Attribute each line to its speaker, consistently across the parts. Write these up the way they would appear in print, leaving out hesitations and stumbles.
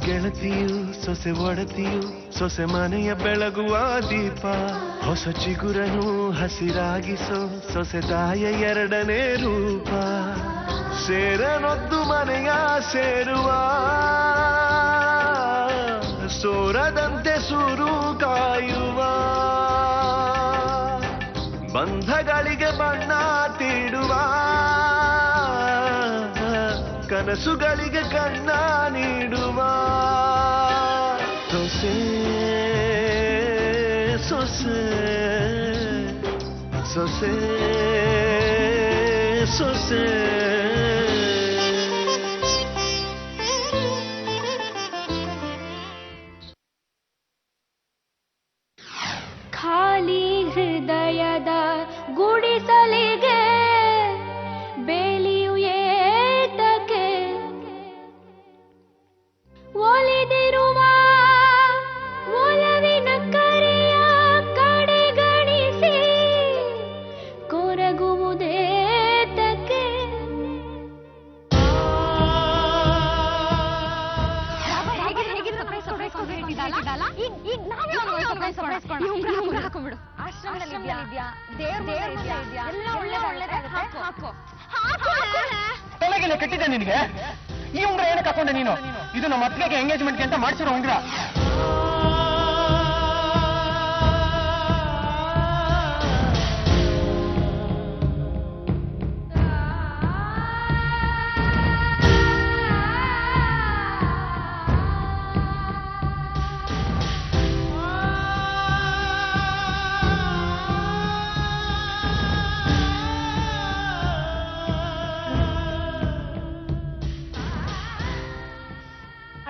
Speaker 1: ಗೆಳತಿಯು ಸೊಸೆ ಒಡತಿಯು ಸೊಸೆ ಮನೆಯ ಬೆಳಗುವ ದೀಪ ಹೊಸ ಚಿಗುರನು ಹಸಿರಾಗಿಸೋ ಸೊಸೆ ತಾಯ ಎರಡನೇ ರೂಪ ಸೇರನೊದ್ದು ಮನೆಯ ಸೇರುವ ಸೋರದಂತೆ ಸೂರು ಕಾಯುವ ಬಂಧಗಳಿಗೆ ಬಣ್ಣ ತೀಡುವ ಕನಸುಗಳಿಗೆ ಕಣ್ಣ ನೀಡುವ ಸೊಸೆ ಸೊಸೆ ಸೊಸೆ ಸೊಸೆ
Speaker 2: ಖಾಲಿ ಹೃದಯದ ಗುಡಿಸಲಿಗೆ ಬೇಲಿಯು ಏತಕ್ಕೆ ಒಲಿದಿರುವ ಒಲವಿನ ಕರೆಯ ಕಡೆಗಣಿಸಿ ಕೊರಗುವುದೇತಕ್ಕೆ
Speaker 3: ಹಾಕೊಂಡ್ಬಿಡು ಆಶ್ರಮದಲ್ಲಿದ್ಯಾ ದೇವ್ರ ಎಲ್ಲ ಒಳ್ಳೆದಾಗುತ್ತೆ
Speaker 4: ತಲೆಗೆಲ್ಲ ಕಟ್ಟಿದ್ದೆ ನಿನಗೆ ಈ ಉಂಗ್ರ ಏನಕ್ಕೆ ಹಾಕೊಂಡೆ ನೀನು ಇದು ನಮ್ಮ ಅತ್ತಿಗೆ ಎಂಗೇಜ್ಮೆಂಟ್ಗೆ ಅಂತ ಮಾಡಿಸಿರೋ ಉಂಗ್ರ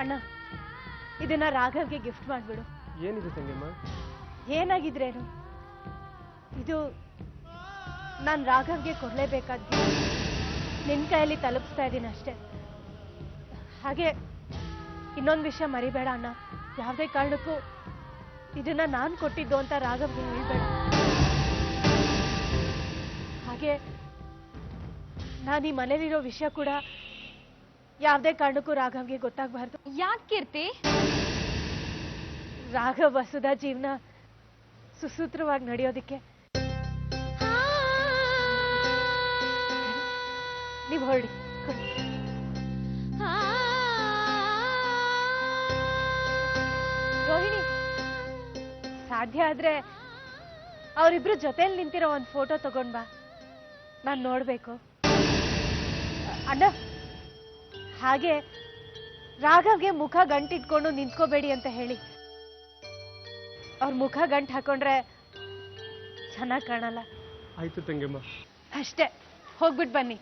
Speaker 2: ಅಣ್ಣ ಇದನ್ನ ರಾಘವ್ಗೆ ಗಿಫ್ಟ್ ಮಾಡ್ಬಿಡು.
Speaker 4: ಏನಿದೆ ತಂಗಿಯಮ್ಮ?
Speaker 2: ಏನಾಗಿದ್ರೇನು ಇದು ನಾನು ರಾಘವ್ಗೆ ಕೊಡ್ಲೇಬೇಕಾದ ನಿನ್ ಕೈಯಲ್ಲಿ ತಲುಪಿಸ್ತಾ ಇದ್ದೀನಿ ಅಷ್ಟೇ. ಹಾಗೆ ಇನ್ನೊಂದು ವಿಷಯ ಮರಿಬೇಡ ಅಣ್ಣ, ಯಾವುದೇ ಕಾರಣಕ್ಕೂ ಇದನ್ನ ನಾನು ಕೊಟ್ಟಿದ್ದು ಅಂತ ರಾಘವ್ಗೆ ಹೇಳ್ಬೇಡ. ಹಾಗೆ ನಾನು ಈ ಮನೇಲಿರೋ ವಿಷಯ ಕೂಡ ಯಾವುದೇ ಕಾರಣಕ್ಕೂ ರಾಘವ್ಗೆ ಗೊತ್ತಾಗಬಾರ್ದು.
Speaker 3: ಯಾಕೆ ಕೀರ್ತಿ?
Speaker 2: ರಾಘವ್ ವಸುಧಾ ಜೀವನ ಸುಸೂತ್ರವಾಗಿ ನಡೆಯೋದಿಕ್ಕೆ ನೀವು ಹೊರಡಿ. ರೋಹಿಣಿ, ಸಾಧ್ಯ ಆದ್ರೆ ಅವರಿಬ್ರು ಜೊತೆಲಿ ನಿಂತಿರೋ ಒಂದು ಫೋಟೋ ತಗೊಂಡ್ ಬಾ, ನಾನು ನೋಡ್ಬೇಕು. ಅಣ್ಣ, ಹಾಗೆ ರಾಘವ್ಗೆ ಮುಖ ಗಂಟಿಟ್ಕೊಂಡು ನಿಂತ್ಕೋಬೇಡಿ ಅಂತ ಹೇಳಿ. ಅವ್ರ ಮುಖ ಗಂಟು ಹಾಕೊಂಡ್ರೆ ಚೆನ್ನಾಗಿ ಕಾಣಲ್ಲ.
Speaker 4: ಆಯ್ತು ತಂಗಿಯಮ್ಮ.
Speaker 2: ಅಷ್ಟೇ, ಹೋಗ್ಬಿಟ್ಟು ಬನ್ನಿ.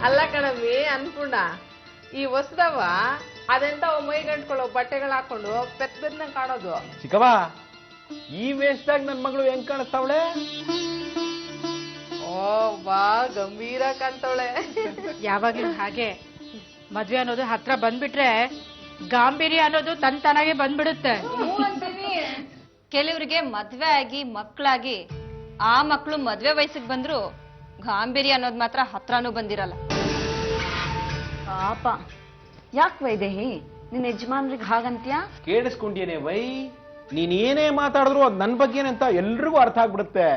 Speaker 5: ಅಲ್ಲ ಕಣಮ್ಮಿ ಅನ್ಪೂರ್ಣ, ಈ ಹೊಸದವ ಅದೆಂತ ಮೈ ಗಂಟ್ಕೊಳ್ಳೋ ಬಟ್ಟೆಗಳು ಹಾಕೊಂಡು ಪೆತ್ತನ್ನ ಕಾಣೋದು.
Speaker 4: ಚಿಕ್ಕವ್ವ, ಈ ವೇಷದಾಗ ನನ್ ಮಗಳು ಹೆಂಗ್ ಕಾಣಿಸ್ತಾವಳೆ?
Speaker 5: ಓ ಬಾ, ಗಂಭೀರ ಕಾಣ್ತಾವಳೆ.
Speaker 6: ಯಾವಾಗ್ಲೂ ಹಾಗೆ ಮದ್ವೆ ಅನ್ನೋದು ಹತ್ರ ಬಂದ್ಬಿಟ್ರೆ ಗಾಂಭೀರ್ಯ ಅನ್ನೋದು ತನ್ನಾಗೆ ಬಂದ್ಬಿಡುತ್ತೆ.
Speaker 3: ಕೆಲವ್ರಿಗೆ ಮದ್ವೆ ಆಗಿ ಮಕ್ಕಳಾಗಿ ಆ ಮಕ್ಕಳು ಮದ್ವೆ ವಯಸ್ಸಿಗೆ ಬಂದ್ರು ಗಾಂಭೀರ್ಯ ಅನ್ನೋದು ಮಾತ್ರ ಹತ್ರನೂ ಬಂದಿರಲ್ಲ.
Speaker 7: ಪಾಪ ಯಾಕೆ ವೈದೇಹಿ ನಿನ್ನ ಯಜಮಾನ್ರಿಗೆ ಹಾಗಂತ್ಯಾ?
Speaker 4: ಕೇಳಿಸ್ಕೊಂಡೇನೆ ವೈ, ನೀನ್ ಏನೇ ಮಾತಾಡಿದ್ರು ಅದ್ ನನ್ ಬಗ್ಗೆನೆ ಅಂತ ಎಲ್ರಿಗೂ ಅರ್ಥ ಆಗ್ಬಿಡುತ್ತೆ.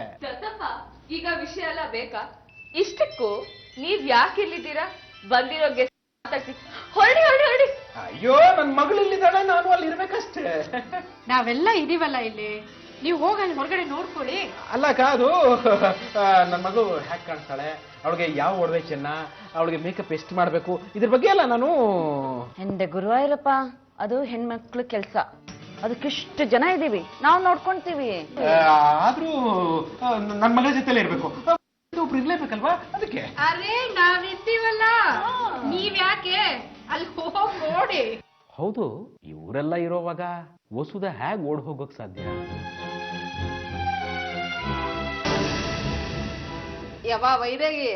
Speaker 5: ಈಗ ವಿಷಯ ಎಲ್ಲ ಬೇಕಾ? ಇಷ್ಟಕ್ಕೂ ನೀವ್ ಯಾಕೆ ಇಲ್ಲಿದ್ದೀರಾ? ಬಂದಿರೋ ಗೆಸ್ಟ್ ಮಾತಾಡ್ಸಿ. ಹೊರಡಿ ಹೊರಡಿ ಹೊರಡಿ.
Speaker 4: ಅಯ್ಯೋ, ನನ್ ಮಗಳು ಇಲ್ಲಿದ್ದಾಳೆ, ನಾನು ಅಲ್ಲಿ ಇರ್ಬೇಕಷ್ಟೇ.
Speaker 6: ನಾವೆಲ್ಲ ಇದೀವಲ್ಲ ಇಲ್ಲಿ, ನೀವು ಹೋಗಿ ಅಲ್ಲಿ ಹೊರಗಡೆ ನೋಡ್ಕೊಳ್ಳಿ.
Speaker 4: ಅಲ್ಲ ಕಾದು, ನನ್ ಮಗು ಹ್ಯಾಕ್ ಕಾಣಿಸ್ತಾಳೆ, ಅವಳಿಗೆ ಯಾವ ಒಡವೆ ಚೆನ್ನ, ಅವಳಿಗೆ ಮೇಕಪ್ ಎಷ್ಟು ಮಾಡ್ಬೇಕು, ಇದ್ರ ಬಗ್ಗೆ ಎಲ್ಲ ನಾನು.
Speaker 7: ಎಂದೆ ಗುರುವಾಯೂರಪ್ಪ, ಅದು ಹೆಣ್ಮಕ್ಳು ಕೆಲಸ. ಅದಕ್ಕಿಷ್ಟು ಜನ ಇದೀವಿ, ನಾವು ನೋಡ್ಕೊಂತೀವಿ.
Speaker 4: ಆದ್ರೂ ನನ್ ಮಗಳ ಜೊತೆಲೇ ಇರ್ಬೇಕು, ಒಬ್ರು ಇರ್ಲೇಬೇಕಲ್ವಾ ಅದಕ್ಕೆ.
Speaker 6: ಅರೆ ನಾವಿದ್ದೀವಲ್ಲ, ನೀವ್ಯಾಕೆ ಅಲ್ಲಿ ಹೋಗ್ ನೋಡಿ.
Speaker 4: ಹೌದು, ಇವರೆಲ್ಲ ಇರೋವಾಗ ವಸುದ ಹೇಗ್ ಓಡ್ ಹೋಗೋಕ್ ಸಾಧ್ಯ?
Speaker 5: ಯವ ವೈದೇಹಿ,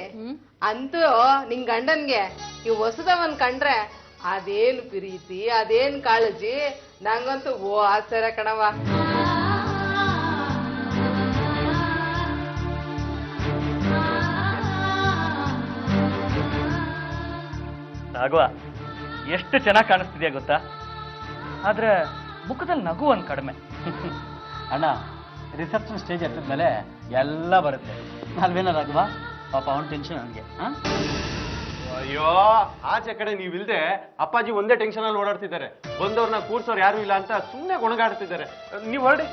Speaker 5: ಅಂತೂ ನಿನ್ ಗಂಡನ್ಗೆ ಈ ಹೊಸದವನ್ ಕಂಡ್ರೆ ಅದೇನ್ ಪ್ರೀತಿ, ಅದೇನ್ ಕಾಳಜಿ, ನಂಗಂತೂ ಓ ಆಶ್ಚರ್ಯ ಕಣವ.
Speaker 8: ರಾಘವ, ಎಷ್ಟು ಚೆನ್ನಾಗಿ ಕಾಣಿಸ್ತಿದ್ಯಾ ಗೊತ್ತಾ? ಆದ್ರೆ ಮುಖದಲ್ಲಿ ನಗು ಒಂದ್ ಕಡಿಮೆ.
Speaker 9: ಅಣ್ಣ, ರಿಸೆಪ್ಷನ್ ಸ್ಟೇಜ್ ಎತ್ತಿದ್ಮೇಲೆ ಎಲ್ಲ ಬರುತ್ತೆ ಅಲ್ವೇನ ರಾಘವ? ಪಾಪ ಅವನ್ ಟೆನ್ಷನ್ ಅವನಿಗೆ.
Speaker 1: ಅಯ್ಯೋ, ಆಚೆ ಕಡೆ ನೀವಿಲ್ದೆ ಅಪ್ಪಾಜಿ ಒಂದೇ ಟೆನ್ಷನ್ ಅಲ್ಲಿ ಓಡಾಡ್ತಿದ್ದಾರೆ. ಬಂದವ್ರನ್ನ ಕೂರ್ಸೋರು ಯಾರು ಇಲ್ಲ ಅಂತ ಸುಮ್ಮನೆ ಗೊಣಗಾಡ್ತಿದ್ದಾರೆ. ನೀವು ಹೊರಡಿ.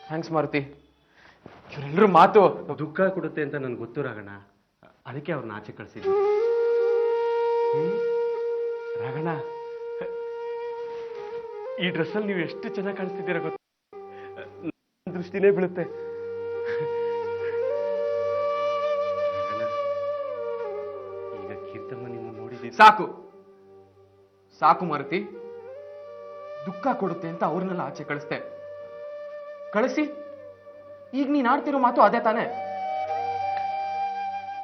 Speaker 4: ಥ್ಯಾಂಕ್ಸ್ ಮಾರುತಿ. ಇವರೆಲ್ಲರೂ ಮಾತು
Speaker 1: ದುಃಖ ಕೊಡುತ್ತೆ ಅಂತ ನನ್ಗೆ ಗೊತ್ತು ರಾಘಣ್ಣ, ಅದಕ್ಕೆ ಅವ್ರನ್ನ ಆಚೆ ಕಳ್ಸಿದ್ದೆ. ರಾಘಣ್ಣ, ಈ ಡ್ರೆಸ್ಸಲ್ಲಿ ನೀವು ಎಷ್ಟು ಚೆನ್ನಾಗಿ ಕಾಣಿಸ್ತಿದ್ದೀರಾ ಗೊತ್ತ, ದೃಷ್ಟಿನೇ ಬೀಳುತ್ತೆ. ಈಗ ಕೀರ್ತಮ್ಮ ನಿಮ್ಮ ನೋಡಿದ್ದೀವಿ.
Speaker 4: ಸಾಕು ಸಾಕು ಮಾರುತಿ, ದುಃಖ ಕೊಡುತ್ತೆ ಅಂತ ಅವ್ರನ್ನೆಲ್ಲ ಆಚೆ ಕಳಿಸ್ತೆ. ಕಳಿಸಿ, ಈಗ ನೀನ್ ಆಡ್ತಿರೋ ಮಾತು ಅದೇ ತಾನೆ.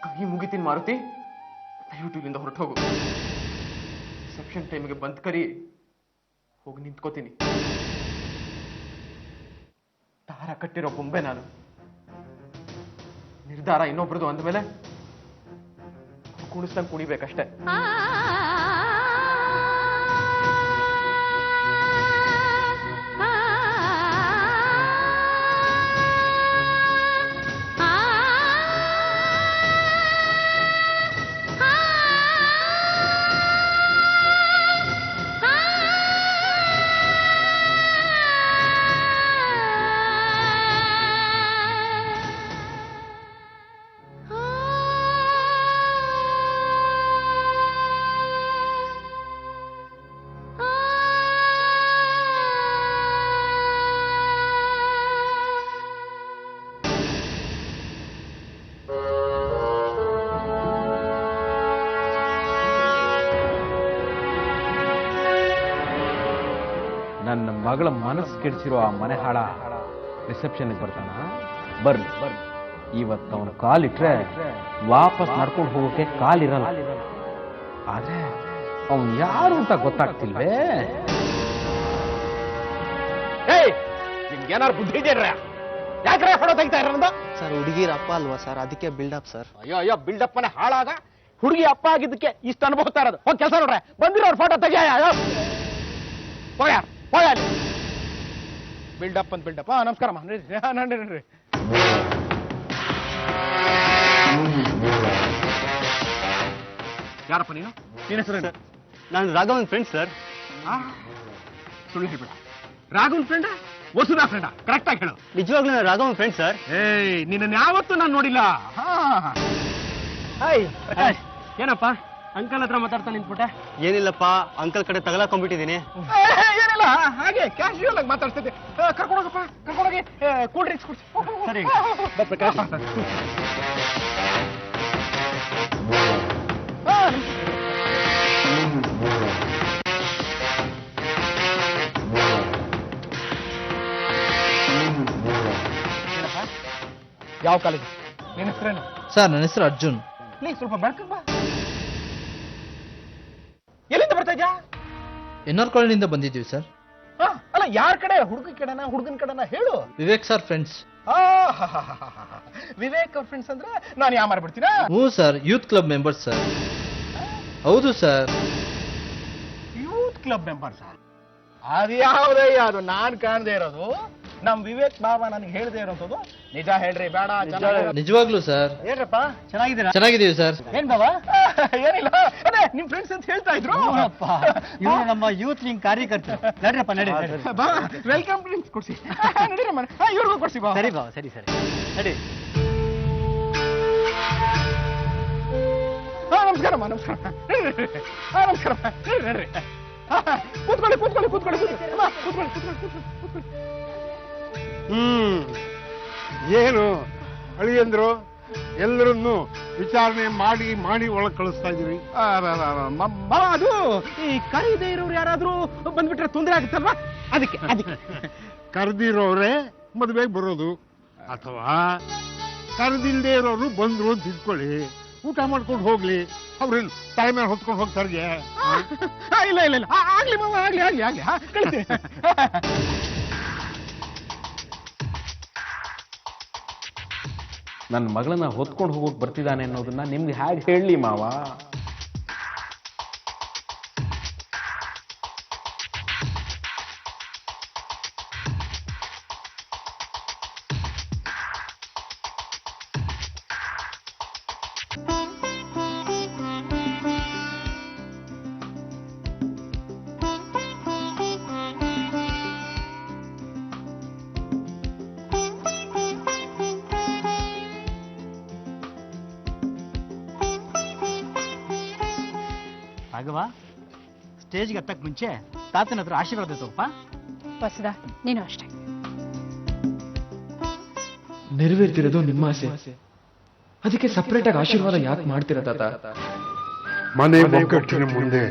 Speaker 4: ಕೈ ಮುಗಿತೀನಿ ಮಾರುತಿ, ದಯವಿಟ್ಟು ಇಲ್ಲಿಂದ ಹೊರಟು ಹೋಗು. ರಿಸೆಪ್ಷನ್ ಟೈಮ್ಗೆ ಬಂದ್ ಕರಿ, ಹೋಗಿ ನಿಂತ್ಕೋತೀನಿ. ದಾರ ಕಟ್ಟಿರೋ ಗೊಂಬೆ ನಾನು. ನಿರ್ಧಾರ ಇನ್ನೊಬ್ರದು ಅಂದ್ಮೇಲೆ ಕುಣಿಸ್ದಂಗೆ ಕುಣಿಬೇಕಷ್ಟೇ. ನನ್ನ ಮಗಳ ಮನಸ್ಸು ಕೆಡಿಸಿರೋ ಆ ಮನೆ ಹಾಳ ರಿಸೆಪ್ಷನ್ಗೆ ಬರ್ತಾನ. ಬರ್ಲಿ, ಇವತ್ತು ಅವನು ಕಾಲಿಟ್ರೆ ವಾಪಸ್ ನಡ್ಕೊಂಡು ಹೋಗೋಕೆ ಕಾಲಿರಲ್ಲ. ಆದ್ರೆ ಅವನು ಯಾರು ಅಂತ ಗೊತ್ತಾಗ್ತಿಲ್ವೇ? ನಿಮ್ಗೇನಾರು ಬುದ್ಧಿ ಇದೆಯಾ? ಯಾಕ್ರೆ ಫೋಟೋ ತೆಗಿತಾ ಇರೋದು?
Speaker 9: ಸರ್, ಹುಡುಗಿರ ಅಪ್ಪ ಅಲ್ವಾ ಸರ್, ಅದಕ್ಕೆ ಬಿಲ್ಡಪ್ ಸರ್.
Speaker 4: ಅಯ್ಯೋ ಬಿಲ್ಡಪ್ ಮನೆ ಹಾಳಾಗ ಹುಡುಗಿ ಅಪ್ಪ ಆಗಿದ್ದಕ್ಕೆ ಇಷ್ಟು ಅನುಭವಿಸ್ತಾ ಇರೋದು. ಹೋಗಿ ಕೆಲಸ ನೋಡ್ರೆ, ಬಂದಿರೋರು ಫೋಟೋ ತೆಗಿಯ. ಬಿಲ್ಡಪ್ ಅಂತ ಬಿಲ್ಡಪ್. ನಮಸ್ಕಾರ, ನಡ್ರಿ. ಯಾರಪ್ಪ ನೀನು? ನಿನ್ನ ಹೆಸರು?
Speaker 9: ನಾನು ರಾಘವನ್ ಫ್ರೆಂಡ್ ಸರ್.
Speaker 4: ಸುಳ್ಳು ಹೇಳ್ಬೇಡ. Raghavan friend? Vasudha friend? Correct ಆಗಿ ಹೇಳು.
Speaker 9: ನಿಜವಾಗ್ಲೂ ನಾನು ರಾಘವನ್ ಫ್ರೆಂಡ್ ಸರ್.
Speaker 4: ನಿನ್ನ ಯಾವತ್ತೂ ನಾನು ನೋಡಿಲ್ಲ.
Speaker 8: ಏನಪ್ಪ ಅಂಕಲ್ ಹತ್ರ ಮಾತಾಡ್ತಾ ನಿಂತ್ಬಿಟ್ಟೆ?
Speaker 9: ಏನಿಲ್ಲಪ್ಪ, ಅಂಕಲ್ ಕಡೆ ತಗಲಾಕೊಂಡ್ಬಿಟ್ಟಿದ್ದೀನಿ.
Speaker 4: ಏನಿಲ್ಲ, ಹಾಗೆ ಕ್ಯಾಶುಯಲ್ ಆಗಿ ಮಾತಾಡ್ತಿದ್ದೆ. ಕರ್ಕೊಂಡೋಗಪ್ಪ, ಕರ್ಕೊಂಡೋಗಿ ಕೂಲ್ ಡ್ರಿಂಕ್ಸ್ ಕುಡಿಸಿ.
Speaker 9: ಸರಿ.
Speaker 4: ಯಾವ ಕಾಲೇಜ್? ನಿನ್ನ ಹೆಸರೇನು?
Speaker 10: ಸರ್, ನನ್ನ ಹೆಸರು ಅರ್ಜುನ್.
Speaker 4: ಸ್ವಲ್ಪ ಬೆಳಕಮ್ಮ. ಎಲ್ಲಿಂದ ಬರ್ತಾ ಇದ್ಯಾ?
Speaker 10: ಎನ್ಆರ್ ಕಾಲೋನಿಯಿಂದ ಬಂದಿದ್ದೀವಿ ಸರ್.
Speaker 4: ಅಲ್ಲ, ಯಾರ ಕಡೆ? ಹುಡುಗಿ ಕಡೆನಾ ಹುಡುಗನ ಕಡೆನಾ ಹೇಳು.
Speaker 10: Vivek sir friends.
Speaker 4: ವಿವೇಕ್ ಅವ್ರ ಫ್ರೆಂಡ್ಸ್ ಅಂದ್ರೆ ನಾನು ಯಾ ಮಾರ್ಬಿಡ್ತೀರಾ?
Speaker 10: ಹ್ಞೂ sir, youth club members sir. ಹೌದು ಸರ್.
Speaker 4: Youth club members? ಅದ್ಯಾವ್ದಯ್ಯ ಅದು ನಾನ್ ಕಾಣದೇ ಇರೋದು? ನಮ್ ವಿವೇಕ್ ಬಾಬಾ ನನಗೆ ಹೇಳದೆ ಇರೋದು. ನಿಜ ಹೇಳ್ರಿ, ಬೇಡ.
Speaker 10: ನಿಜವಾಗ್ಲೂ ಸರ್.
Speaker 4: ಏನ್ರಪ್ಪ, ಚೆನ್ನಾಗಿದ್ದೀರಾ?
Speaker 10: ಚೆನ್ನಾಗಿದ್ದೀವಿ ಸರ್.
Speaker 9: ಏನ್ ಬಾಬಾ?
Speaker 4: ಏನಿಲ್ಲ, ಅದೇ ನಿಮ್ ಫ್ರೆಂಡ್ಸ್ ಅಂತ ಹೇಳ್ತಾ ಇದ್ರು.
Speaker 9: ಇವರು ನಮ್ಮ ಯೂತ್ ವಿಂಗ್ ಕಾರ್ಯಕರ್ತರು. ನಡ್ರಪ್ಪ, ನಡಿ.
Speaker 4: ಬಾ, ವೆಲ್ಕಮ್ ಡ್ರಿಂಕ್ಸ್ ಕೊಡ್ಸಿ. ನಡೀರಮ್ಮ, ಇವ್ರಿಗೂ ಕೊಡ್ಸಿ ಬಾ.
Speaker 9: ಸರಿ ಬಾ, ಸರಿ ನಡಿ.
Speaker 11: ನಮಸ್ಕಾರಮ್ಮ ನಮಸ್ಕಾರ ನಮಸ್ಕಾರಮ್ಮ ನಡ್ರಿ ಕೂತ್ಕೊಳ್ಳಿ ಕೂತ್ಕೊಳ್ಳಿ ಕೂತ್ಕೊಳ್ಳಿ ಅಮ್ಮ ಕೂತ್ಕೊಳ್ಳಿ ಕೂತ್ಕೊಳ್ಳಿ ಕೂತ್ಕೊಳ್ಳಿ.
Speaker 12: ಏನು ಅಳಿಯಂದ್ರು ಎಲ್ಲರನ್ನು ವಿಚಾರಣೆ ಮಾಡಿ ಮಾಡಿ ಒಳಗೆ ಕಳಿಸ್ತಾ ಇದೀವಿ.
Speaker 11: ಅದು ಈ ಕರೀದೇ ಇರೋರು ಯಾರಾದ್ರೂ ಬಂದ್ಬಿಟ್ರೆ ತೊಂದರೆ ಆಗುತ್ತಲ್ವಾ, ಅದಕ್ಕೆ ಅದಕ್ಕೆ
Speaker 12: ಕರೆದಿರೋರೇ ಮದುವೆಗೆ ಬರೋದು, ಅಥವಾ ಕರೆದಿಲ್ದೇ ಇರೋರು ಬಂದ್ರು ಅಂತ ಇಟ್ಕೊಳ್ಳಿ, ಊಟ ಮಾಡ್ಕೊಂಡು ಹೋಗ್ಲಿ. ಅವ್ರೇನು ತಲೆ ಮೇಲೆ ಹೊತ್ಕೊಂಡು ಹೋಗ್ತಾರೆ.
Speaker 11: ಇಲ್ಲ ಇಲ್ಲ ಇಲ್ಲ ಆಗ್ಲಿ ಮಾವ ಆಗ್ಲಿ ಆಗ್ಲಿ ಆಗ್ಲಿ ಕಳಿಸಿ.
Speaker 4: ನನ್ನ ಮಗಳನ್ನ ಹೊತ್ಕೊಂಡು ಹೋಗೋಕೆ ಬರ್ತಿದ್ದಾನೆ ಅನ್ನೋದನ್ನ ನಿಮ್ಗೆ ಹೇಗೆ ಹೇಳಲಿ ಮಾವ?
Speaker 9: ರಾಘವ, ಸ್ಟೇಜ್ಗೆ ಹತ್ತಕ್ಕೆ ಮುಂಚೆ ತಾತನ ಹತ್ರ ಆಶೀರ್ವಾದ ತಗೋಪ್ಪ.
Speaker 6: ವಸುದ ನೀನು ಅಷ್ಟೇ.
Speaker 13: ನೆರವೇರ್ತಿರೋದು ನಿಮ್ಮ ಆಸೆ, ಅದಕ್ಕೆ ಸಪ್ರೇಟ್ ಆಗಿ ಆಶೀರ್ವಾದ ಯಾಕೆ ಮಾಡ್ತೀರಾ ತಾತ?
Speaker 12: ಮನೆ ಒಗ್ಗಟ್ಟಿನ ಮುಂದೆ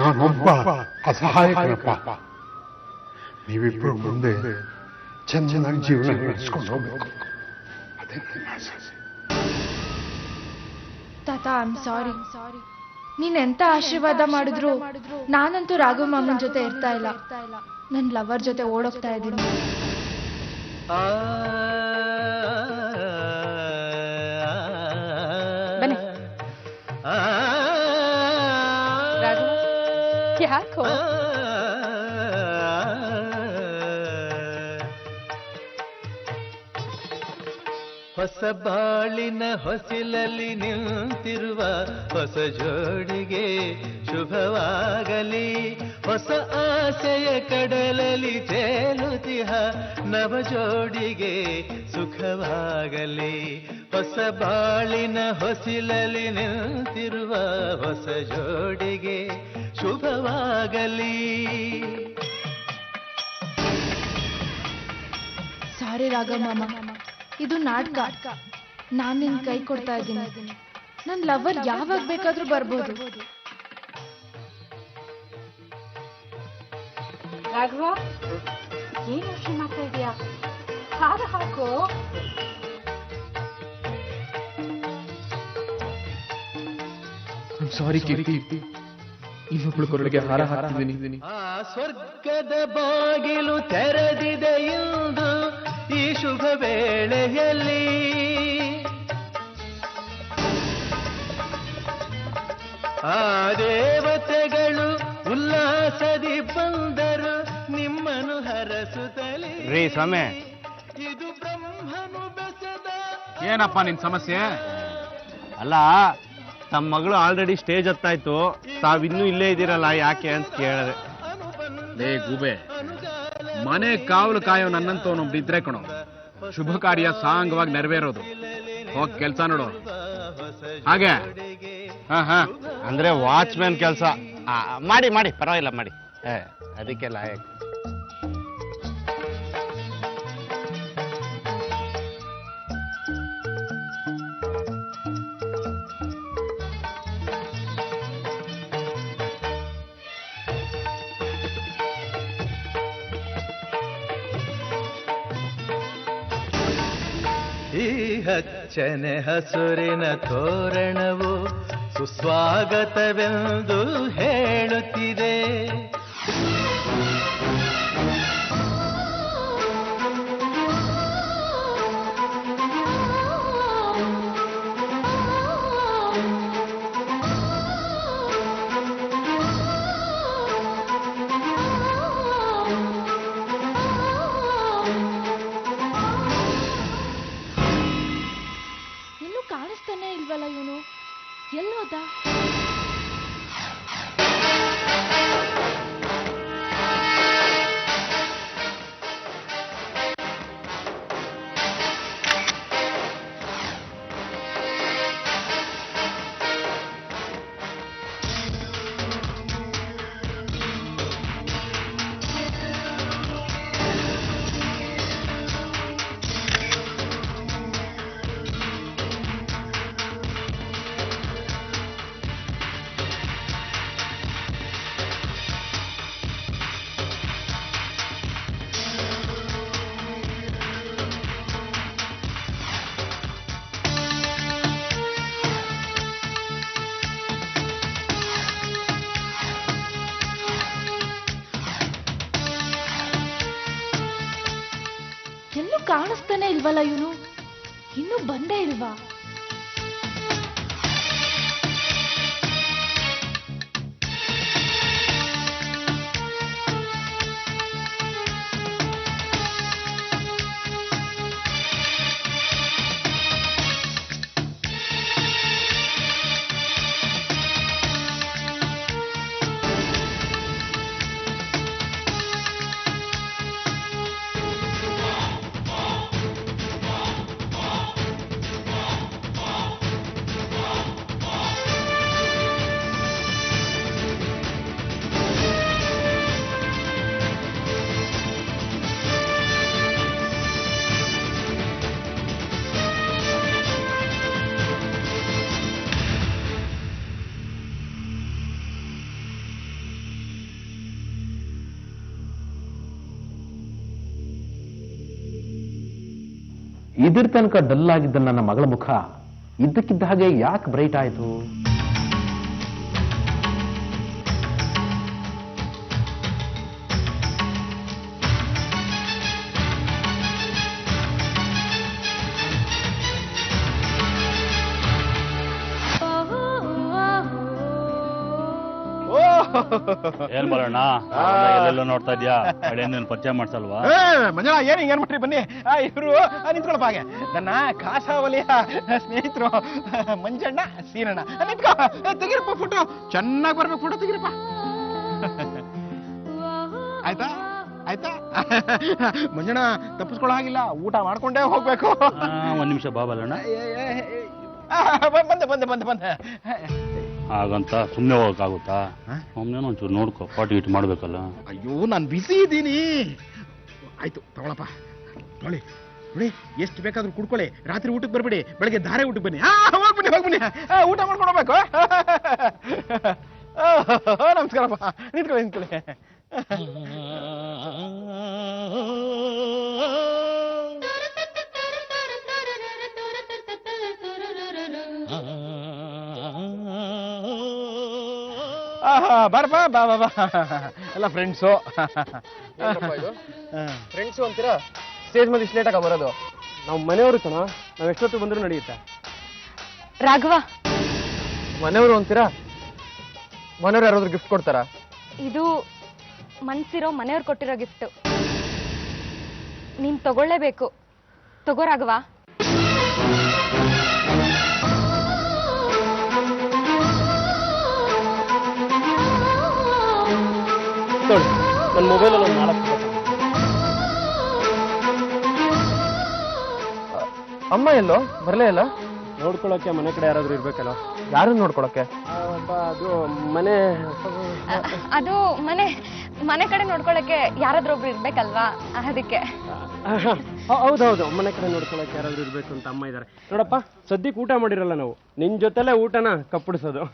Speaker 12: ನಾನೊಬ್ಬ ಅಸಹಾಯಕನಪ್ಪ. ನೀವಿಬ್ರು ಮುಂದೆ ಚೆನ್ನಾಗಿ ಜೀವನ ನಡೆಸ್ಕೊಂಡು ಹೋಗ್ಬೇಕು, ಅದೇ ನನ್ನ ಆಸೆ.
Speaker 2: ತಾತ ಐ ಆಮ್ ಸಾರಿ. ನೀನ್ ಎಂತ ಆಶೀರ್ವಾದ ಮಾಡಿದ್ರು ನಾನಂತೂ ರಾಘವ ಮಾಮನ್ ಜೊತೆ ಇರ್ತಾ ಇಲ್ಲ, ನನ್ ಲವರ್ ಜೊತೆ ಓಡೋಗ್ತಾ ಇದ್ದೀನಿ.
Speaker 6: ಬನ್ನಿ. ಯಾಕೋ
Speaker 14: ಹೊಸ ಬಾಳಿನ ಹೊಸಿಲಲ್ಲಿ ನಿಂತಿರುವ ಹೊಸ ಜೋಡಿಗೆ ಶುಭವಾಗಲಿ. ಹೊಸ ಆಸೆಯ ಕಡಲಲ್ಲಿ ತೇಲುತಿಹ ನವ ಜೋಡಿಗೆ ಸುಖವಾಗಲಿ. ಹೊಸ ಬಾಳಿನ ಹೊಸಿಲಲ್ಲಿ ನಿಂತಿರುವ ಹೊಸ ಜೋಡಿಗೆ ಶುಭವಾಗಲಿ.
Speaker 2: ಸಾರಿ ರಾಘವ ಮಾಮ, ಇದು ನಾಟಕ. ನಾನ್ ನಿನ್ ಕೈ ಕೊಡ್ತಾ ಇದ್ದೀನಿ. ನನ್ ಲವರ್ ಯಾವಾಗ ಬೇಕಾದ್ರೂ ಬರ್ಬೋದು.
Speaker 6: ರಾಘವ, ಏನ್ ಯೋಚನೆ ಮಾಡ್ತಾ ಇದೀಯಾ? ಹಾರ ಹಾಕೋ.
Speaker 13: ಸಾರಿ ಕೀರ್ತಿ, ಇನ್ನೊಬ್ಳು ಕೊರಳಿಗೆ ಹಾರ ಹಾಕ್ತಿದ್ದೀನಿ.
Speaker 14: ಆ ಸ್ವರ್ಗದ ಬಾಗಿಲು ತೆರೆದಿದೆ ಎಂದು ಈ ಶುಭ ವೇಳೆಯಲ್ಲಿ. ಆ ದೇವತೆಗಳು ಉಲ್ಲಾಸದಿ ಬಂದರು ನಿಮ್ಮನ್ನು ಹರಸುತ್ತಲೇ.
Speaker 1: ರೀ ಸ್ವಾಮಿ,
Speaker 14: ಇದು ಬ್ರಹ್ಮನು ಬೆಸೆದ.
Speaker 11: ಏನಪ್ಪ ನಿನ್ ಸಮಸ್ಯೆ?
Speaker 1: ಅಲ್ಲ, ತಮ್ಮ ಮಗಳು ಆಲ್ರೆಡಿ ಸ್ಟೇಜ್ ಹತ್ತಾಯ್ತು, ತಾವಿನ್ನೂ ಇಲ್ಲೇ ಇದ್ದೀರಲ್ಲ ಯಾಕೆ ಅಂತ ಕೇಳಿದೆ.
Speaker 11: ಲೇ ಗೂಬೆ, ಮನೆ ಕಾವಲು ಕಾಯೋ ನನ್ನಂತವನೊಬ್ಬ ಇದ್ರೆ ಕಣೋ ಶುಭ ಕಾರ್ಯ ಸಾಂಗವಾಗಿ ನೆರವೇರೋದು. ಹೋಗ್ ಕೆಲ್ಸ ನೋಡು. ಹಾಗೆ
Speaker 1: ಅಂದ್ರೆ ವಾಚ್ಮ್ಯಾನ್ ಕೆಲಸ ಮಾಡಿ ಮಾಡಿ ಪರವಾಗಿಲ್ಲ ಮಾಡಿ. ಅದಕ್ಕೆಲ್ಲ
Speaker 14: ಈ ಹಚ್ಚನೆ ಹಸುರಿನ ತೋರಣವು ಸುಸ್ವಾಗತವೆಂದು ಹೇಳುತ್ತಿದೆ.
Speaker 2: ಇನ್ನೂ ಕಾಣಿಸ್ತಾನೆ ಇಲ್ವಲ್ಲ ಇವನು, ಎಲ್ಲೋದ? ಕಾಣಿಸ್ತಾನೆ ಇಲ್ವಲ್ಲ ಇವನು, ಇನ್ನೂ ಬಂದೇ ಇಲ್ವಾ?
Speaker 4: ಇದ್ರ ತನಕ ಡಲ್ ಆಗಿದ್ದ ನನ್ನ ಮಗಳ ಮುಖ ಇದ್ದಕ್ಕಿದ್ದ ಹಾಗೆ ಯಾಕೆ ಬ್ರೈಟ್ ಆಯ್ತು?
Speaker 9: ಏನ್ ಬರೋಣ ಎಲ್ಲೆಲ್ಲ ನೋಡ್ತಾ ಇದ್ಯಾ ಕಡೆಯಿಂದ ಪರಿಚಯ ಮಾಡ್ಸಲ್ವಾ?
Speaker 8: ಮಂಜುಳಾ ಏನ್ ಹಿಂಗೇನ್ ಮಾಡ್ರಿ ಬನ್ನಿ. ಇವರು ನಿಂತ್ಕೊಳಪ್ಪ ಹಾಗೆ. ನನ್ನ ಕಾಸಾವಲಿಯ ಸ್ನೇಹಿತರು ಮಂಜಣ್ಣ ಸೀನಣ್ಣ. ನಿಂತ್ಕೋ, ತೆಗಿರಪ್ಪ ಫೋಟೋ, ಚೆನ್ನಾಗಿ ಬರ್ಬೇಕು ಫೋಟೋ ತೆಗಿರಪ್ಪ. ಆಯ್ತಾ ಆಯ್ತಾ? ಮಂಜಣ್ಣ ತಪ್ಪಿಸ್ಕೊಳ್ಳೋ ಹಾಗಿಲ್ಲ, ಊಟ ಮಾಡ್ಕೊಂಡೇ ಹೋಗ್ಬೇಕು.
Speaker 9: ಒಂದ್ ನಿಮಿಷ ಬಾಬಲ್ಲಣ್ಣ.
Speaker 8: ಬಂದೆ ಬಂದೆ ಬಂದೆ ಬಂದೆ.
Speaker 9: ಹಾಗಂತ ಸುಮ್ಮನೆ ಹೋಗಕ್ಕಾಗುತ್ತಾ? ಸುಮ್ಮನೆ ಒಂಚೂರು ನೋಡ್ಕೊ, ಪಾಟಿ ಗೀಟಿ ಮಾಡ್ಬೇಕಲ್ಲ.
Speaker 8: ಅಯ್ಯೋ ನಾನು ಬಿಸಿ ಇದ್ದೀನಿ. ಆಯ್ತು ತಗೊಳಪ್ಪ, ತೊಳಿ ನೋಡಿ, ಎಷ್ಟು ಬೇಕಾದ್ರೂ ಕುಡ್ಕೊಳ್ಳಿ. ರಾತ್ರಿ ಊಟಕ್ಕೆ ಬರ್ಬೇಡಿ, ಬೆಳಗ್ಗೆ ಧಾರೆ ಊಟಕ್ಕೆ ಬನ್ನಿ. ಹೋಗ್ಬನ್ನಿ ಹೋಗ್ಬನ್ನಿ, ಊಟ ಮಾಡ್ಕೊಂಡು ಹೋಗ್ಬೇಕು. ನಮಸ್ಕಾರಪ್ಪ, ನಿಂತ್ಕೊಳ್ಳಿ ನಿಂತ್ಕೊಳ್ಳಿ. ಬಾರಪ್ಪ, ಬಾ ಬಾ ಬಾ, ಎಲ್ಲ ಫ್ರೆಂಡ್ಸು.
Speaker 1: ಫ್ರೆಂಡ್ಸು ಅಂತೀರಾ? ಸ್ಟೇಜ್ ಮೇಲೆ ಇಷ್ಟು ಲೇಟಾಗ ಬರೋದು? ನಾವು ಮನೆಯವರು ಕಣ, ನಾವು ಎಷ್ಟೊತ್ತು ಬಂದರೂ ನಡೆಯುತ್ತೆ.
Speaker 3: ರಾಘವ,
Speaker 1: ಮನೆಯವರು ಅಂತೀರಾ? ಮನೆಯವ್ರು ಯಾರಾದ್ರೂ ಗಿಫ್ಟ್ ಕೊಡ್ತಾರಾ?
Speaker 3: ಇದು ಮನ್ಸಿರೋ ಮನೆಯವ್ರು ಕೊಟ್ಟಿರೋ ಗಿಫ್ಟ್, ನೀನ್ ತಗೊಳ್ಳೇಬೇಕು. ತಗೋ ರಾಘವ.
Speaker 1: ನೋಡಿ, ನನ್ನ ಮೊಬೈಲಲ್ಲಿ ಒಂದು 4 ಫೋಟೋ. ಅಮ್ಮ ಎಲ್ಲೋ ಬರಲೇ ಇಲ್ಲ? ನೋಡ್ಕೊಳಕ್ಕೆ ಮನೆ ಕಡೆ ಯಾರಾದ್ರೂ ಇರ್ಬೇಕಲ್ಲ. ಯಾರನ್ನ ನೋಡ್ಕೊಳಕ್ಕೆ? ಅದು ಮನೆ,
Speaker 3: ಅದು ಮನೆ ಕಡೆ ನೋಡ್ಕೊಳಕ್ಕೆ ಯಾರಾದ್ರೂ ಒಬ್ರು ಇರ್ಬೇಕಲ್ವಾ, ಅದಕ್ಕೆ.
Speaker 1: ಹೌದೌದು, ಮನೆ ಕಡೆ ನೋಡ್ಕೊಳಕ್ಕೆ ಯಾರಾದ್ರೂ ಇರ್ಬೇಕು ಅಂತ ಅಮ್ಮ ಇದ್ದಾರೆ. ನೋಡಪ್ಪ, ಸದ್ಯಕ್ಕೆ ಊಟ ಮಾಡಿರಲ್ಲ ನಾವು, ನಿನ್ ಜೊತೆಲೆ ಊಟನ ಕಪ್ಪಿಡಿಸೋದು.